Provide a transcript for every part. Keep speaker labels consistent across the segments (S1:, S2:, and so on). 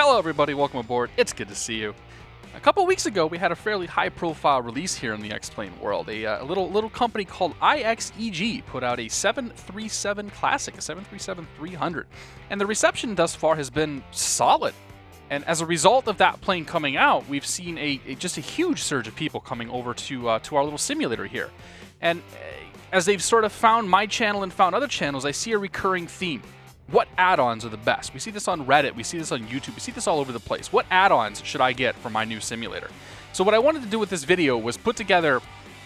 S1: Hello everybody, welcome aboard. It's good to see you. A couple weeks ago, we had a fairly high-profile release here in the X-Plane world. A little company called IXEG put out a 737 Classic, a 737-300, and the reception thus far has been solid. And as a result of that plane coming out, we've seen just a huge surge of people coming over to our little simulator here. And as they've sort of found my channel and found other channels, I see a recurring theme. What add-ons are the best? We see this on Reddit, we see this on YouTube, we see this all over the place. What add-ons should I get for my new simulator? So what I wanted to do with this video was put together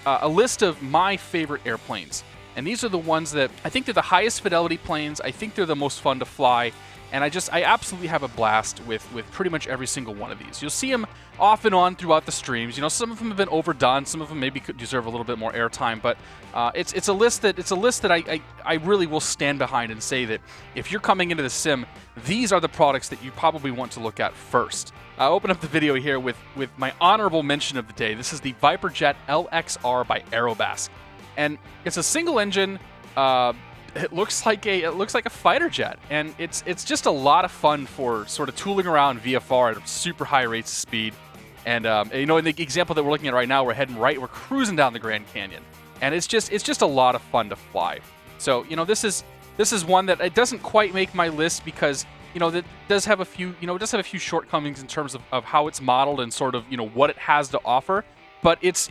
S1: a list of my favorite airplanes. And these are the ones that I think they're the highest fidelity planes, I think they're the most fun to fly, and I absolutely have a blast with pretty much every single one of these. You'll see them off and on throughout the streams. You know, some of them have been overdone, some of them maybe could deserve a little bit more airtime, but it's a list that I really will stand behind and say that if you're coming into the sim, these are the products that you probably want to look at first. I'll open up the video here with my honorable mention of the day. This is the Viper Jet LXR by Aerobas, and it's a single engine. It looks like a fighter jet, and it's just a lot of fun for sort of tooling around VFR at super high rates of speed. And you know, in the example that we're looking at right now, we're cruising down the Grand Canyon, and it's just a lot of fun to fly. So you know, this is one that it doesn't quite make my list because you know that does have a few shortcomings in terms of how it's modeled and sort of what it has to offer. But it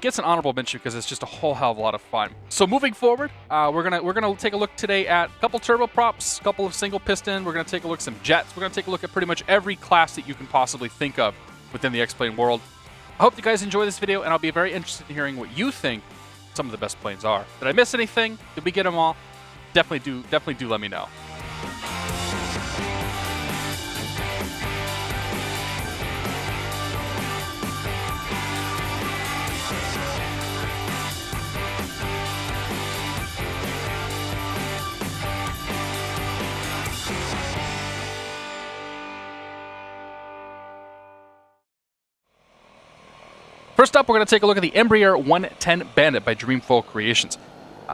S1: gets an honorable mention because it's just a whole hell of a lot of fun. So moving forward, we're gonna take a look today at a couple turboprops, a couple of single piston. We're gonna take a look at some jets. We're gonna take a look at pretty much every class that you can possibly think of within the X-Plane world. I hope you guys enjoy this video, and I'll be very interested in hearing what you think some of the best planes are. Did I miss anything? Did we get them all? Definitely do let me know. First up, we're going to take a look at the Embraer 110 Bandit by Dreamfoil Creations.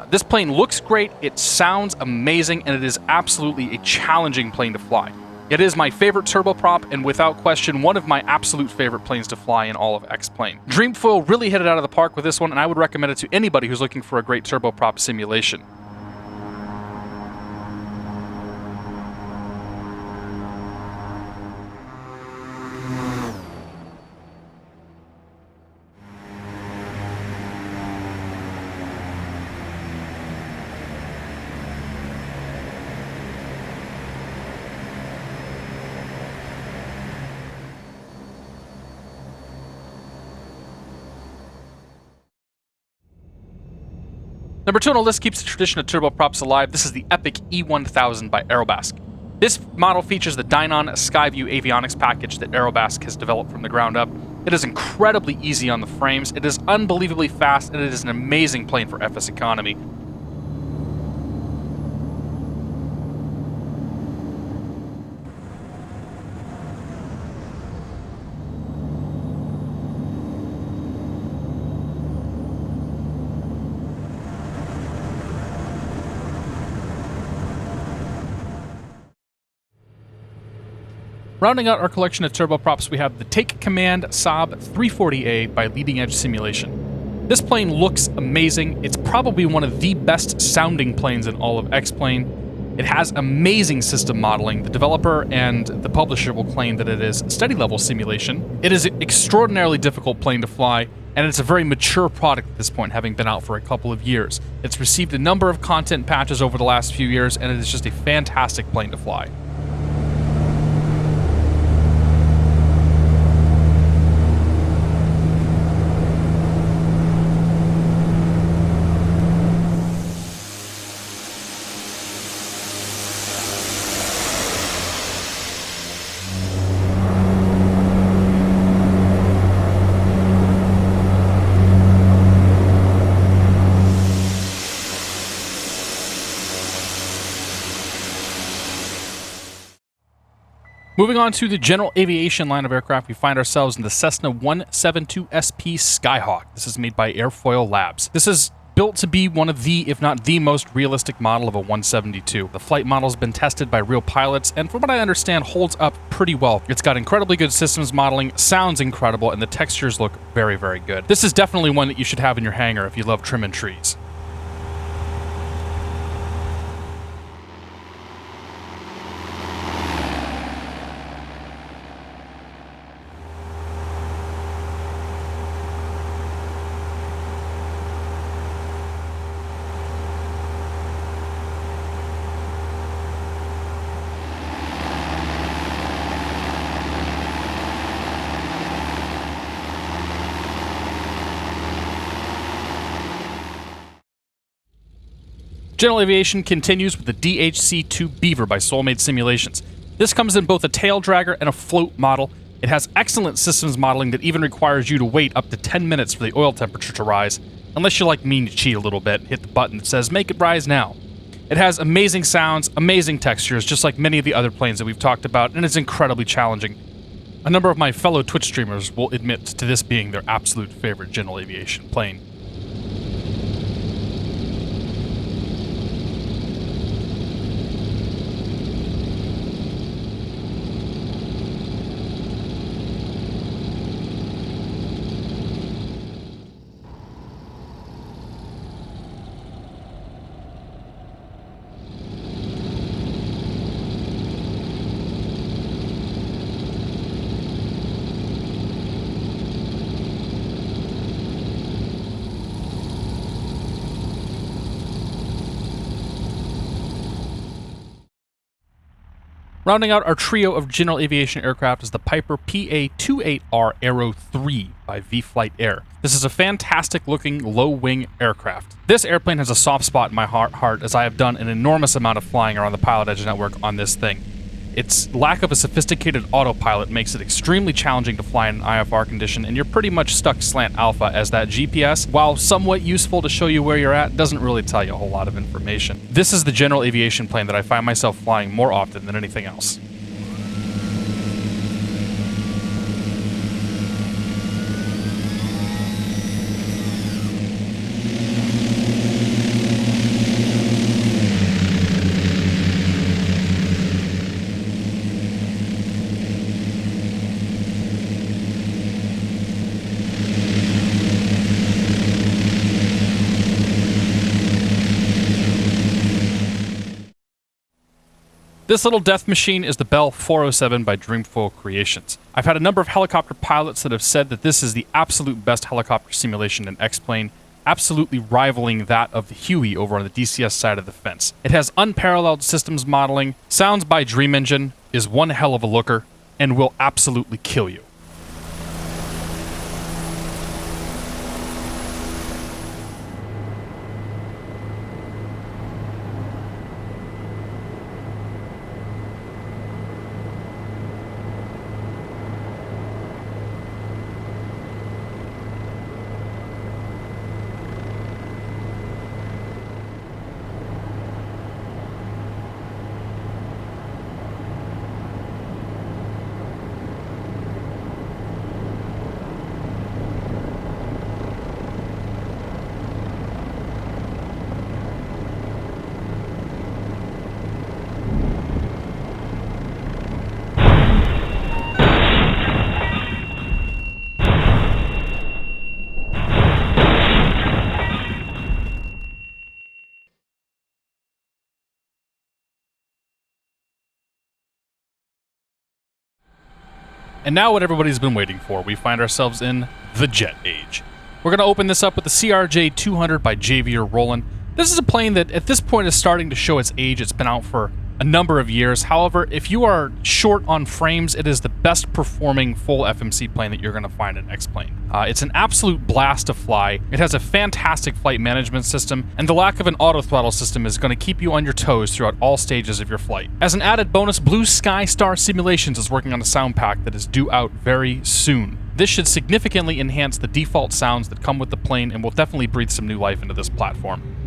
S1: This plane looks great, it sounds amazing, and it is absolutely a challenging plane to fly. It is my favorite turboprop, and without question, one of my absolute favorite planes to fly in all of X-Plane. Dreamfoil really hit it out of the park with this one, and I would recommend it to anybody who's looking for a great turboprop simulation. Number 2 on the list keeps the tradition of turboprops alive. This is the Epic E1000 by Aerobas. This model features the Dynon Skyview avionics package that Aerobas has developed from the ground up. It is incredibly easy on the frames, it is unbelievably fast, and it is an amazing plane for FS economy. Rounding out our collection of turboprops, we have the Take Command Saab 340A by Leading Edge Simulation. This plane looks amazing. It's probably one of the best sounding planes in all of X-Plane. It has amazing system modeling. The developer and the publisher will claim that it is steady level simulation. It is an extraordinarily difficult plane to fly, and it's a very mature product at this point, having been out for a couple of years. It's received a number of content patches over the last few years, and it is just a fantastic plane to fly. Moving on to the general aviation line of aircraft, we find ourselves in the Cessna 172 SP Skyhawk. This is made by Airfoil Labs. This is built to be one of the, if not the most realistic model of a 172. The flight model's been tested by real pilots, and from what I understand, holds up pretty well. It's got incredibly good systems modeling, sounds incredible, and the textures look very, very good. This is definitely one that you should have in your hangar if you love trimming trees. General Aviation continues with the DHC-2 Beaver by Soulmate Simulations. This comes in both a tail dragger and a float model. It has excellent systems modeling that even requires you to wait up to 10 minutes for the oil temperature to rise, unless you're like me and you cheat a little bit and hit the button that says, make it rise now. It has amazing sounds, amazing textures, just like many of the other planes that we've talked about, and it's incredibly challenging. A number of my fellow Twitch streamers will admit to this being their absolute favorite General Aviation plane. Rounding out our trio of General Aviation aircraft is the Piper PA-28R Aero 3 by V-Flight Air. This is a fantastic looking low-wing aircraft. This airplane has a soft spot in my heart as I have done an enormous amount of flying around the Pilot Edge network on this thing. Its lack of a sophisticated autopilot makes it extremely challenging to fly in an IFR condition, and you're pretty much stuck slant alpha as that GPS, while somewhat useful to show you where you're at, doesn't really tell you a whole lot of information. This is the General Aviation plane that I find myself flying more often than anything else. This little death machine is the Bell 407 by Dreamfoil Creations. I've had a number of helicopter pilots that have said that this is the absolute best helicopter simulation in X-Plane, absolutely rivaling that of the Huey over on the DCS side of the fence. It has unparalleled systems modeling, sounds by Dream Engine, is one hell of a looker, and will absolutely kill you. And now what everybody's been waiting for, we find ourselves in the jet age. We're going to open this up with the CRJ 200 by Javier Roland. This is a plane that at this point is starting to show its age. It's been out for a number of years. However, if you are short on frames, it is the best performing full FMC plane that you're going to find in X-Plane. It's an absolute blast to fly. It has a fantastic flight management system, and the lack of an auto throttle system is going to keep you on your toes throughout all stages of your flight. As an added bonus, Blue Sky Star Simulations is working on a sound pack that is due out very soon. This should significantly enhance the default sounds that come with the plane and will definitely breathe some new life into this platform.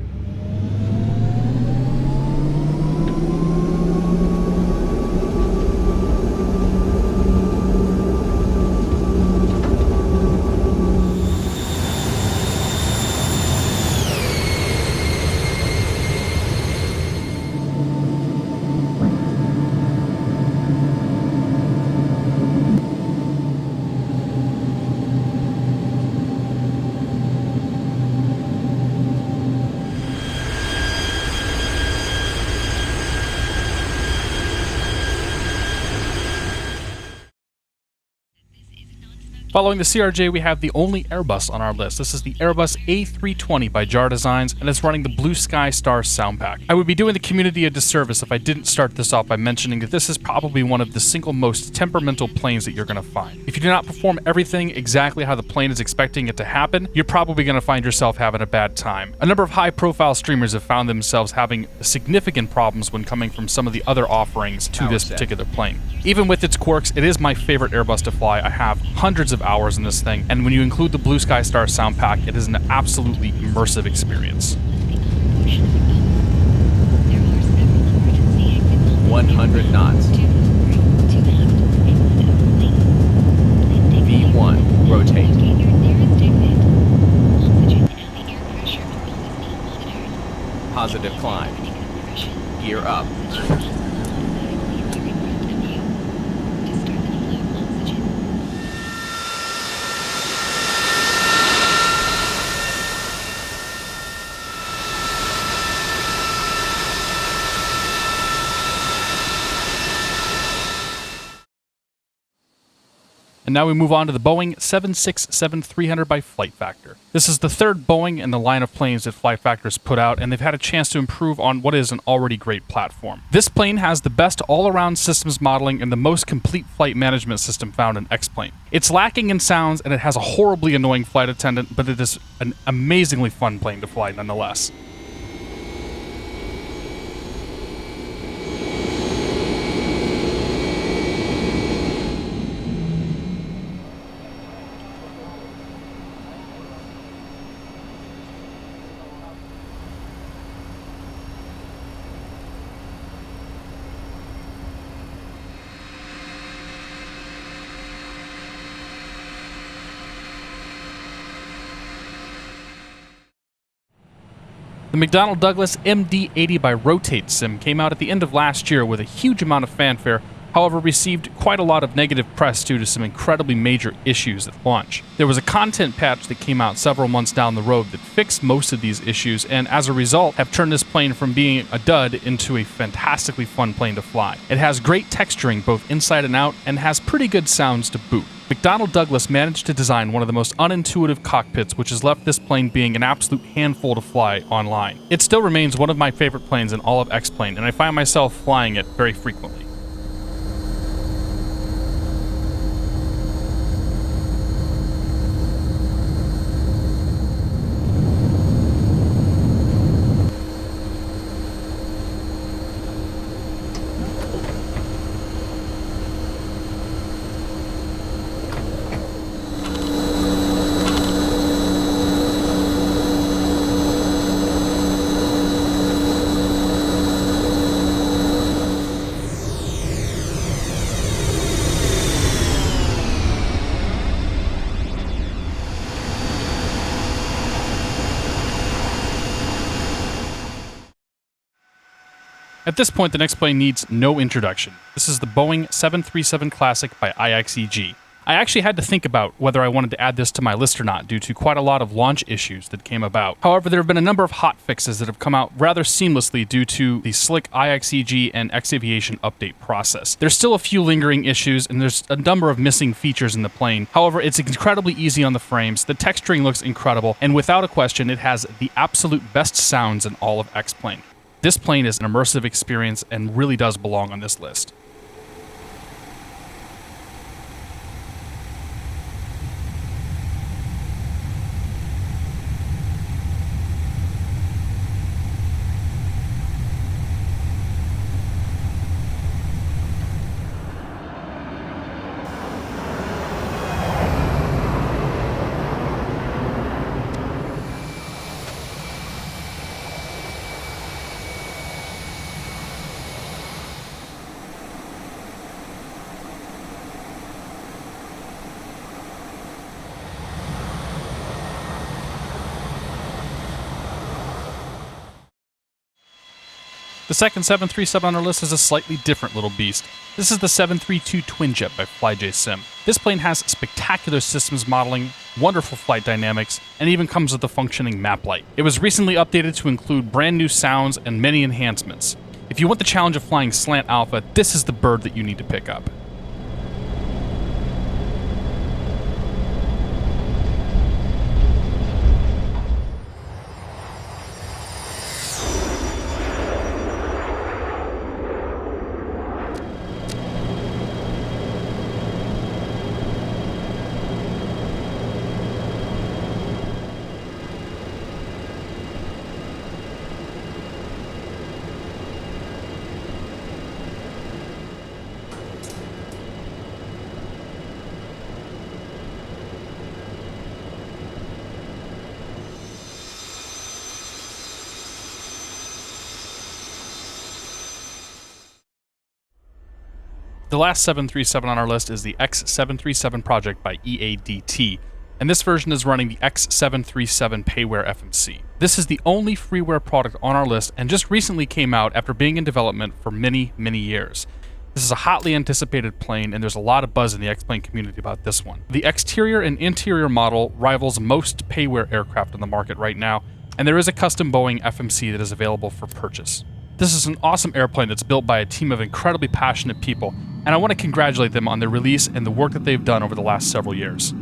S1: Following the CRJ, we have the only Airbus on our list. This is the Airbus A320 by JAR Designs, and it's running the Blue Sky Star sound pack. I would be doing the community a disservice if I didn't start this off by mentioning that this is probably one of the single most temperamental planes that you're going to find. If you do not perform everything exactly how the plane is expecting it to happen, you're probably going to find yourself having a bad time. A number of high-profile streamers have found themselves having significant problems when coming from some of the other offerings to this particular plane. Even with its quirks, it is my favorite Airbus to fly. I have hundreds of hours in this thing, and when you include the Blue Sky Star sound pack, it is an absolutely immersive experience.
S2: 100 knots. V1, rotate. Positive climb. Gear up.
S1: And now we move on to the Boeing 767-300 by Flight Factor. This is the third Boeing in the line of planes that Flight Factor's put out, and they've had a chance to improve on what is an already great platform. This plane has the best all-around systems modeling and the most complete flight management system found in X-Plane. It's lacking in sounds, and it has a horribly annoying flight attendant, but it is an amazingly fun plane to fly nonetheless. The McDonnell Douglas MD-80 by Rotate Sim came out at the end of last year with a huge amount of fanfare, however received quite a lot of negative press due to some incredibly major issues at launch. There was a content patch that came out several months down the road that fixed most of these issues, and as a result have turned this plane from being a dud into a fantastically fun plane to fly. It has great texturing both inside and out, and has pretty good sounds to boot. McDonnell Douglas managed to design one of the most unintuitive cockpits, which has left this plane being an absolute handful to fly online. It still remains one of my favorite planes in all of X-Plane, and I find myself flying it very frequently. At this point, the next plane needs no introduction. This is the Boeing 737 Classic by IXEG. I actually had to think about whether I wanted to add this to my list or not due to quite a lot of launch issues that came about. However, there have been a number of hot fixes that have come out rather seamlessly due to the slick IXEG and Aviation update process. There's still a few lingering issues, and there's a number of missing features in the plane. However, it's incredibly easy on the frames, the texturing looks incredible, and without a question, it has the absolute best sounds in all of X-Plane. This plane is an immersive experience and really does belong on this list. The second 737 on our list is a slightly different little beast. This is the 732 Twinjet by FlyJSim. This plane has spectacular systems modeling, wonderful flight dynamics, and even comes with a functioning map light. It was recently updated to include brand new sounds and many enhancements. If you want the challenge of flying slant alpha, this is the bird that you need to pick up. The last 737 on our list is the X737 project by EADT, and this version is running the X737 Payware FMC. This is the only freeware product on our list and just recently came out after being in development for many, many years. This is a hotly anticipated plane, and there's a lot of buzz in the X-Plane community about this one. The exterior and interior model rivals most payware aircraft on the market right now, and there is a custom Boeing FMC that is available for purchase. This is an awesome airplane that's built by a team of incredibly passionate people, and I want to congratulate them on their release and the work that they've done over the last several years.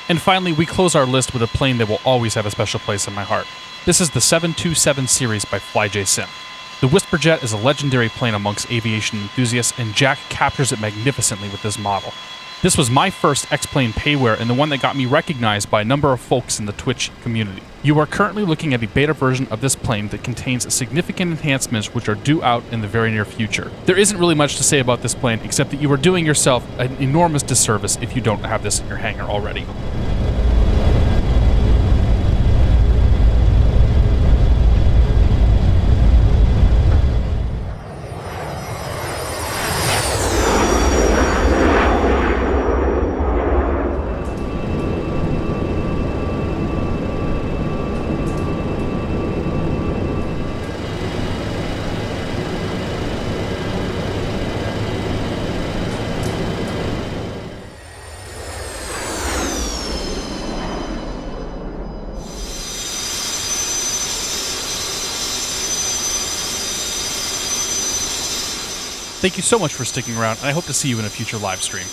S1: And finally, we close our list with a plane that will always have a special place in my heart. This is the 727 series by FlyJSim. The Whisperjet is a legendary plane amongst aviation enthusiasts, and Jack captures it magnificently with this model. This was my first X-Plane payware and the one that got me recognized by a number of folks in the Twitch community. You are currently looking at a beta version of this plane that contains significant enhancements which are due out in the very near future. There isn't really much to say about this plane except that you are doing yourself an enormous disservice if you don't have this in your hangar already. Thank you so much for sticking around, and I hope to see you in a future live stream.